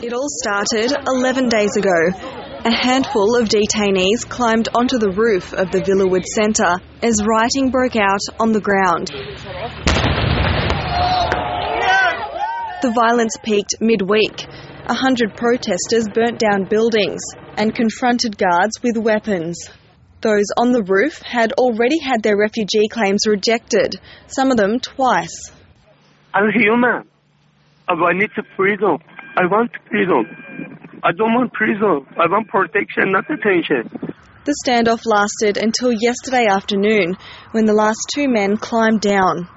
It all started 11 days ago. A handful of detainees climbed onto the roof of the Villawood Centre as rioting broke out on the ground. The violence peaked midweek. 100 protesters burnt down buildings and confronted guards with weapons. Those on the roof had already had their refugee claims rejected, some of them twice. I'm human. I need freedom. I want freedom. I don't want prison. I want protection, not detention. The standoff lasted until yesterday afternoon, when the last two men climbed down.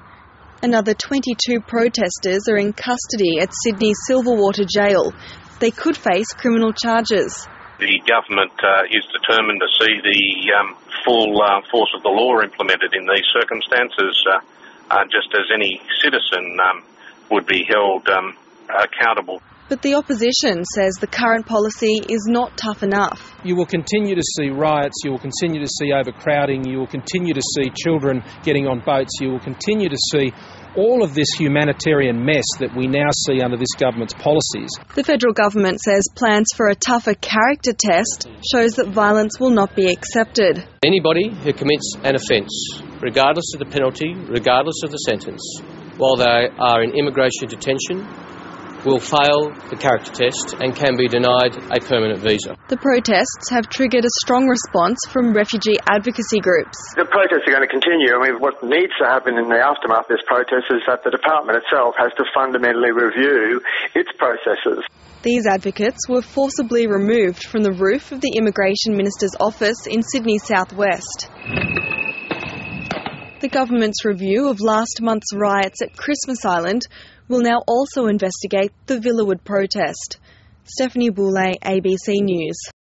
Another 22 protesters are in custody at Sydney's Silverwater Jail. They could face criminal charges. The government is determined to see the full force of the law implemented in these circumstances, just as any citizen would be held accountable. But the opposition says the current policy is not tough enough. You will continue to see riots, you will continue to see overcrowding, you will continue to see children getting on boats, you will continue to see all of this humanitarian mess that we now see under this government's policies. The federal government says plans for a tougher character test shows that violence will not be accepted. Anybody who commits an offence, regardless of the penalty, regardless of the sentence, while they are in immigration detention, will fail the character test and can be denied a permanent visa. The protests have triggered a strong response from refugee advocacy groups. The protests are going to continue. I mean, what needs to happen in the aftermath of this protest is that the department itself has to fundamentally review its processes. These advocates were forcibly removed from the roof of the Immigration Minister's office in Sydney southwest. The government's review of last month's riots at Christmas Island will now also investigate the Villawood protest. Stephanie Boulay, ABC News.